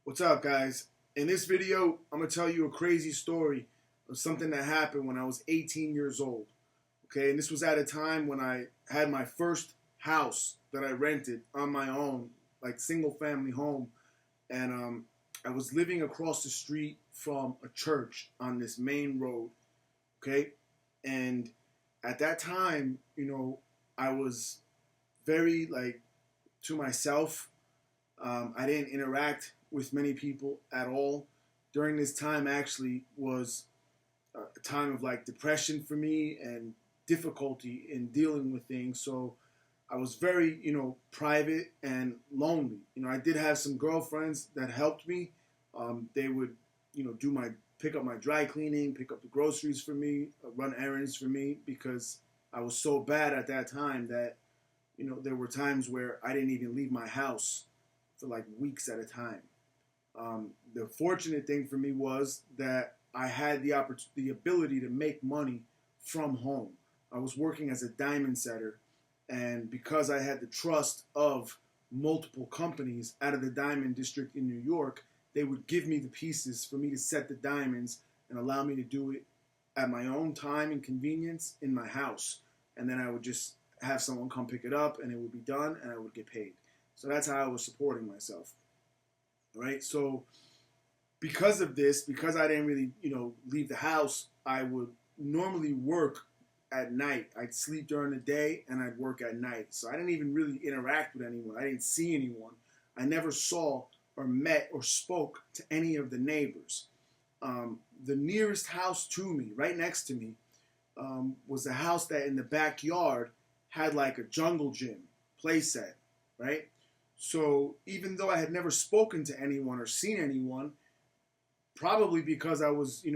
What's up, guys? In this video, I'm going to tell you a crazy story of something that happened when I was 18 years old. Okay, and this was at a time when I had my first house that I rented on my own, like single family home. And I was living across the street from a church on this main road. Okay, and at that time, I was very to myself. I didn't interact with many people at all. During this time, actually, was a time of depression for me and difficulty in dealing with things. So I was very, private and lonely. I did have some girlfriends that helped me. They would, pick up my dry cleaning, pick up the groceries for me, run errands for me, because I was so bad at that time that, there were times where I didn't even leave my house for weeks at a time. The fortunate thing for me was that I had the ability to make money from home. I was working as a diamond setter, and because I had the trust of multiple companies out of the diamond district in New York, they would give me the pieces for me to set the diamonds and allow me to do it at my own time and convenience in my house. And then I would just have someone come pick it up, and it would be done, and I would get paid. So that's how I was supporting myself. Right? So because of this, because I didn't really, leave the house, I would normally work at night. I'd sleep during the day and I'd work at night. So I didn't even really interact with anyone. I didn't see anyone. I never saw or met or spoke to any of the neighbors. The nearest house to me, right next to me, was a house that in the backyard had a jungle gym playset, right? So even though I had never spoken to anyone or seen anyone, probably because I was,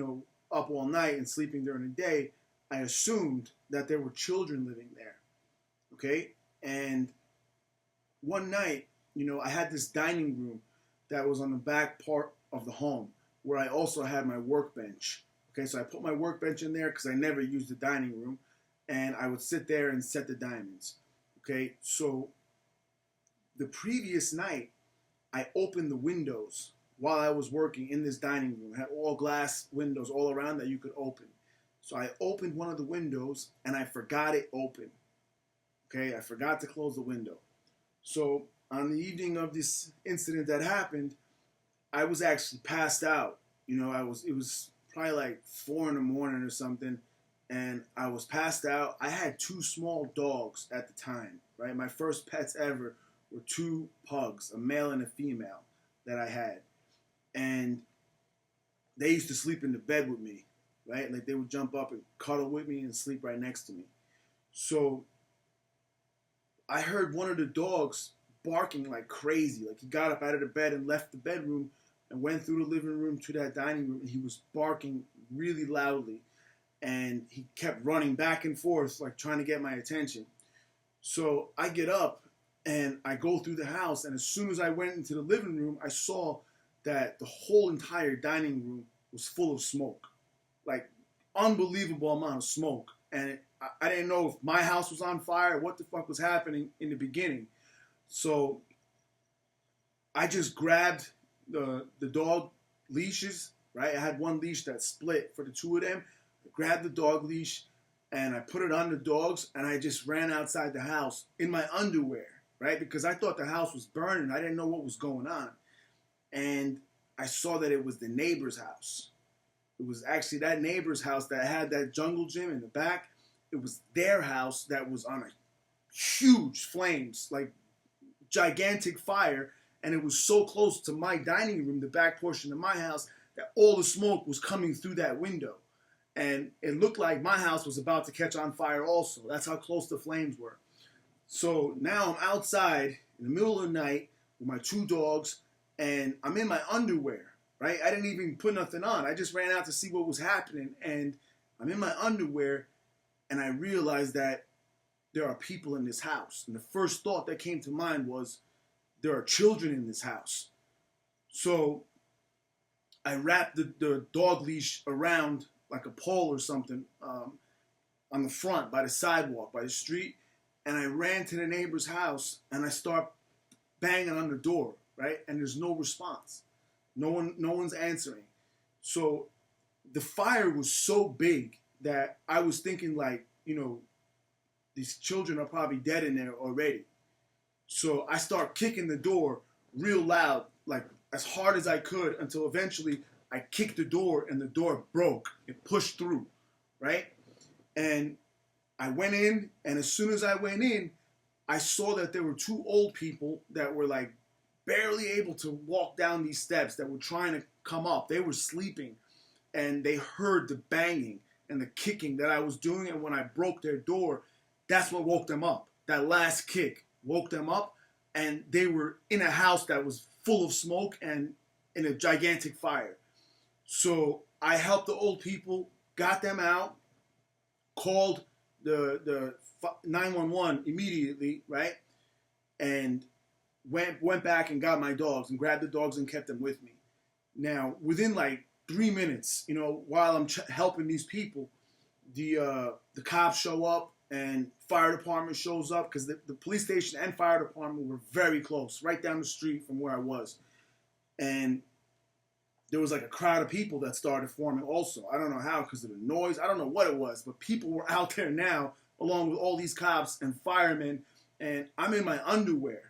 up all night and sleeping during the day, I assumed that there were children living there. Okay? And one night, I had this dining room that was on the back part of the home where I also had my workbench. Okay, so I put my workbench in there because I never used the dining room, and I would sit there and set the diamonds. Okay, so the previous night, I opened the windows while I was working in this dining room. It had all glass windows all around that you could open. So I opened one of the windows and I forgot it open. Okay, I forgot to close the window. So on the evening of this incident that happened, I was actually passed out. It was probably 4 in the morning or something, and I was passed out. I had 2 small dogs at the time, right? My first pets ever were 2 pugs, a male and a female, that I had. And they used to sleep in the bed with me, right? They would jump up and cuddle with me and sleep right next to me. So I heard one of the dogs barking like crazy. He got up out of the bed and left the bedroom and went through the living room to that dining room, and he was barking really loudly. And he kept running back and forth, trying to get my attention. So I get up and I go through the house, and as soon as I went into the living room, I saw that the whole entire dining room was full of smoke. Unbelievable amount of smoke. And I didn't know if my house was on fire, what the fuck was happening in the beginning. So I just grabbed the dog leashes, right? I had one leash that split for the 2 of them. I grabbed the dog leash and I put it on the dogs, and I just ran outside the house in my underwear, right? Because I thought the house was burning. I didn't know what was going on. And I saw that it was the neighbor's house. It was actually that neighbor's house that had that jungle gym in the back. It was their house that was on a huge flames, gigantic fire. And it was so close to my dining room, the back portion of my house, that all the smoke was coming through that window. And it looked like my house was about to catch on fire also. That's how close the flames were. So now I'm outside in the middle of the night with my 2 dogs, and I'm in my underwear, right? I didn't even put nothing on. I just ran out to see what was happening, and I'm in my underwear, and I realized that there are people in this house. And the first thought that came to mind was, there are children in this house. So I wrapped the dog leash around like a pole or something on the front by the sidewalk, by the street, and I ran to the neighbor's house, and I start banging on the door, right? And there's no response. No one's answering. So the fire was so big that I was thinking like, these children are probably dead in there already. So I start kicking the door real loud, like as hard as I could, until eventually I kicked the door and the door broke. It pushed through, right? And I went in, and as soon as I went in, I saw that there were two old people that were like barely able to walk down these steps, that were trying to come up. They were sleeping, and they heard the banging and the kicking that I was doing. And when I broke their door, that's what woke them up. That last kick woke them up, and they were in a house that was full of smoke and in a gigantic fire. So I helped the old people, got them out, called the 911 immediately, right? And went back and got my dogs and grabbed the dogs and kept them with me. Now, within like 3 minutes, while I'm helping these people, the cops show up and fire department shows up, because the police station and fire department were very close, right down the street from where I was. And there was like a crowd of people that started forming also. I don't know how, because of the noise. I don't know what it was, but people were out there now, along with all these cops and firemen, and I'm in my underwear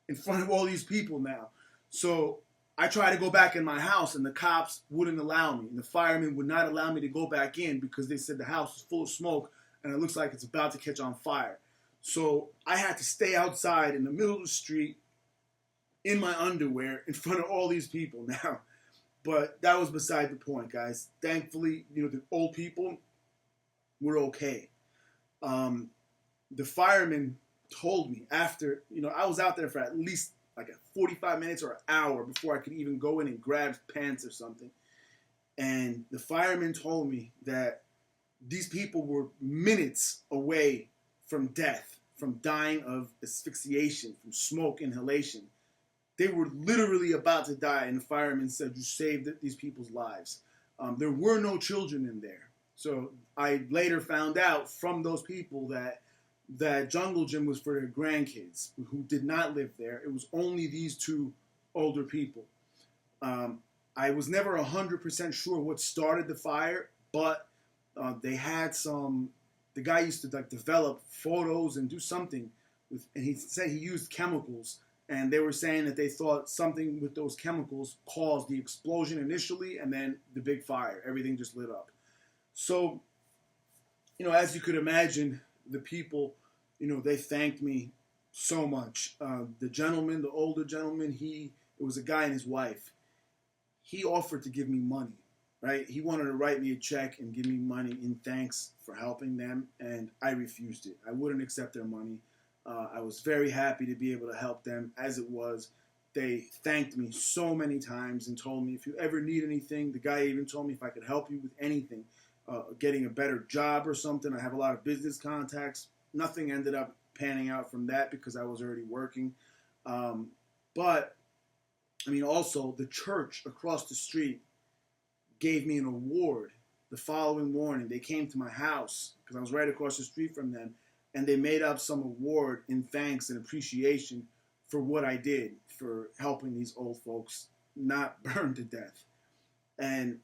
in front of all these people now. So I tried to go back in my house, and the cops wouldn't allow me, and the firemen would not allow me to go back in, because they said the house was full of smoke, and it looks like it's about to catch on fire. So I had to stay outside in the middle of the street in my underwear in front of all these people now. But that was beside the point, guys. Thankfully, the old people were okay. The firemen told me after, I was out there for at least like 45 minutes or an hour before I could even go in and grab pants or something. And the firemen told me that these people were minutes away from death, from dying of asphyxiation, from smoke inhalation. They were literally about to die, and the firemen said, "You saved these people's lives." There were no children in there. So I later found out from those people that Jungle Gym was for their grandkids who did not live there. It was only these two older people. I was never 100% sure what started the fire, but they had the guy used to develop photos and do something and he said he used chemicals. And they were saying that they thought something with those chemicals caused the explosion initially, and then the big fire. Everything just lit up. So, as you could imagine, the people, they thanked me so much. The gentleman, the older gentleman, it was a guy and his wife. He offered to give me money, right? He wanted to write me a check and give me money in thanks for helping them, and I refused it. I wouldn't accept their money. I was very happy to be able to help them as it was. They thanked me so many times and told me, if you ever need anything, the guy even told me if I could help you with anything, getting a better job or something. I have a lot of business contacts. Nothing ended up panning out from that because I was already working. But, also the church across the street gave me an award the following morning. They came to my house because I was right across the street from them. And they made up some award in thanks and appreciation for what I did for helping these old folks not burn to death. And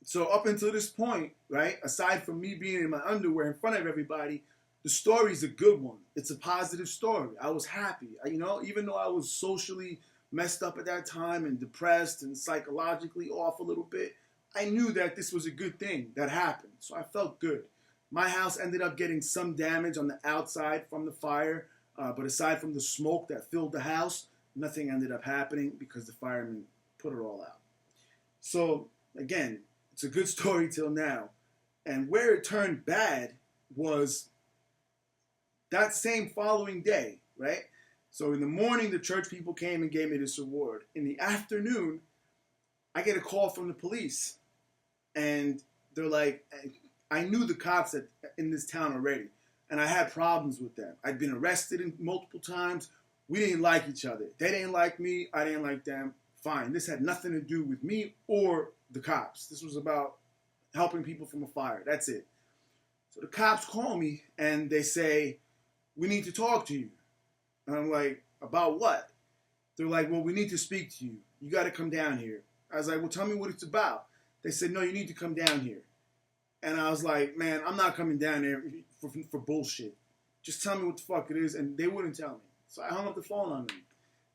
so up until this point, right, aside from me being in my underwear in front of everybody, the story's a good one. It's a positive story. I was happy. Even though I was socially messed up at that time and depressed and psychologically off a little bit, I knew that this was a good thing that happened. So I felt good. My house ended up getting some damage on the outside from the fire, but aside from the smoke that filled the house, nothing ended up happening because the firemen put it all out. So, again, it's a good story till now. And where it turned bad was that same following day, right? So in the morning, the church people came and gave me this award. In the afternoon, I get a call from the police. And they're like, I knew the cops in this town already, and I had problems with them. I'd been arrested multiple times. We didn't like each other. They didn't like me. I didn't like them. Fine. This had nothing to do with me or the cops. This was about helping people from a fire. That's it. So the cops call me, and they say, "We need to talk to you." And I'm like, "About what?" They're like, "Well, we need to speak to you. You got to come down here." I was like, well, tell me what it's about. They said, no, you need to come down here. And I was like, man, I'm not coming down there for bullshit. Just tell me what the fuck it is. And they wouldn't tell me. So I hung up the phone on them.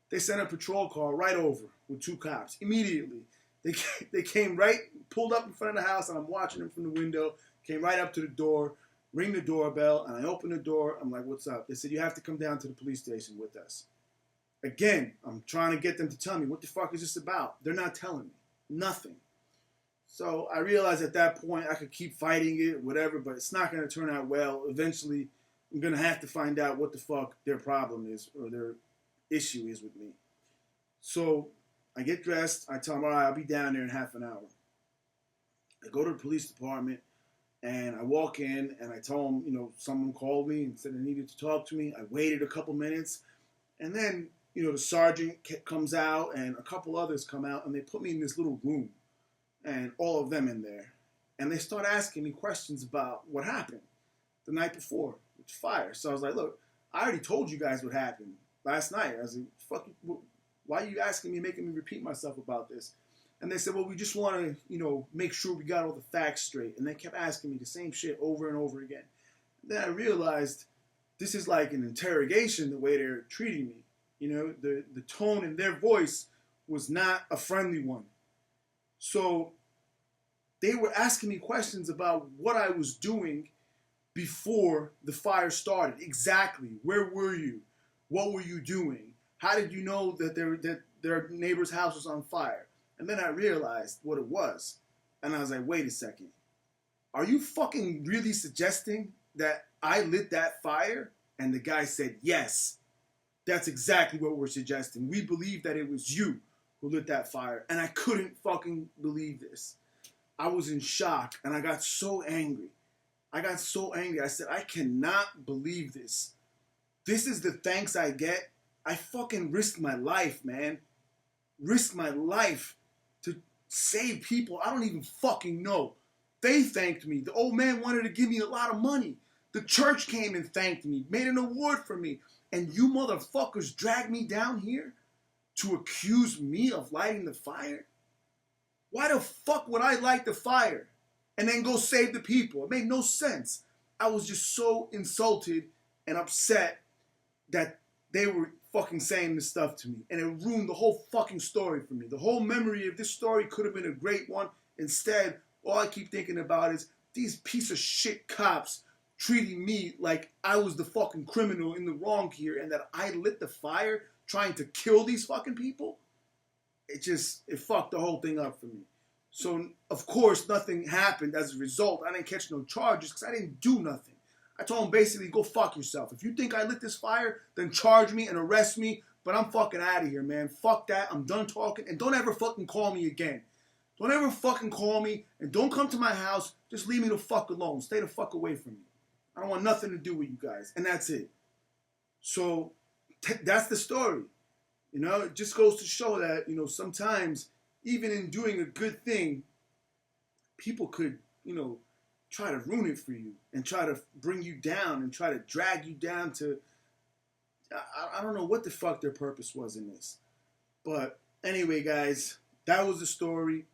They sent a patrol car right over with 2 cops immediately. They came right, pulled up in front of the house, and I'm watching them from the window, came right up to the door, ring the doorbell, and I opened the door. I'm like, what's up? They said, you have to come down to the police station with us. Again, I'm trying to get them to tell me, what the fuck is this about? They're not telling me. Nothing. So I realized at that point I could keep fighting it, whatever, but it's not going to turn out well. Eventually, I'm going to have to find out what the fuck their problem is or their issue is with me. So I get dressed. I tell them, all right, I'll be down there in half an hour. I go to the police department, and I walk in, and I tell them, you know, someone called me and said they needed to talk to me. I waited a couple minutes, and then, you know, the sergeant comes out, and a couple others come out, and they put me in this little room, and all of them in there. And they start asking me questions about what happened the night before with the fire. So I was like, look, I already told you guys what happened last night. I was like, fuck, why are you asking me, making me repeat myself about this? And they said, well, we just want to, you know, make sure we got all the facts straight. And they kept asking me the same shit over and over again. And then I realized this is like an interrogation, the way they're treating me. You know, the tone in their voice was not a friendly one. So they were asking me questions about what I was doing before the fire started. Exactly. Where were you? What were you doing? How did you know that their neighbor's house was on fire? And then I realized what it was. And I was like, wait a second. Are you fucking really suggesting that I lit that fire? And the guy said, yes. That's exactly what we're suggesting. We believe that it was you who lit that fire. And I couldn't fucking believe this. I was in shock, and I got so angry. I said, I cannot believe this. This is the thanks I get. I fucking risked my life, man. Risked my life to save people I don't even fucking know. They thanked me. The old man wanted to give me a lot of money. The church came and thanked me, made an award for me. And you motherfuckers dragged me down here to accuse me of lighting the fire? Why the fuck would I light the fire and then go save the people? It made no sense. I was just so insulted and upset that they were fucking saying this stuff to me. And it ruined the whole fucking story for me. The whole memory of this story could have been a great one. Instead, all I keep thinking about is these piece of shit cops treating me like I was the fucking criminal in the wrong here and that I lit the fire trying to kill these fucking people. It fucked the whole thing up for me. So, of course, nothing happened as a result. I didn't catch no charges because I didn't do nothing. I told them basically, go fuck yourself. If you think I lit this fire, then charge me and arrest me. But I'm fucking out of here, man. Fuck that. I'm done talking. And don't ever fucking call me again. Don't ever fucking call me. And don't come to my house. Just leave me the fuck alone. Stay the fuck away from me. I don't want nothing to do with you guys. And that's it. So, that's the story. You know, it just goes to show that, you know, sometimes, even in doing a good thing, people could, you know, try to ruin it for you and try to bring you down and try to drag you down to, I don't know what the fuck their purpose was in this. But anyway, guys, that was the story.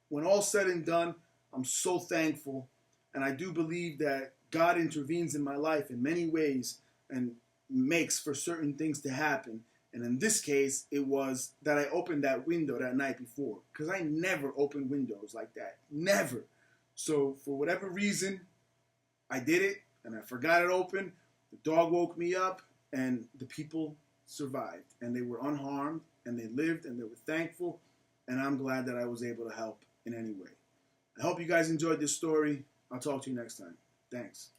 When all's said and done, I'm so thankful. And I do believe that God intervenes in my life in many ways and makes for certain things to happen. And in this case, it was that I opened that window that night before. Because I never opened windows like that. Never. So for whatever reason, I did it. And I forgot it open. The dog woke me up. And the people survived. And they were unharmed. And they lived. And they were thankful. And I'm glad that I was able to help in any way. I hope you guys enjoyed this story. I'll talk to you next time. Thanks.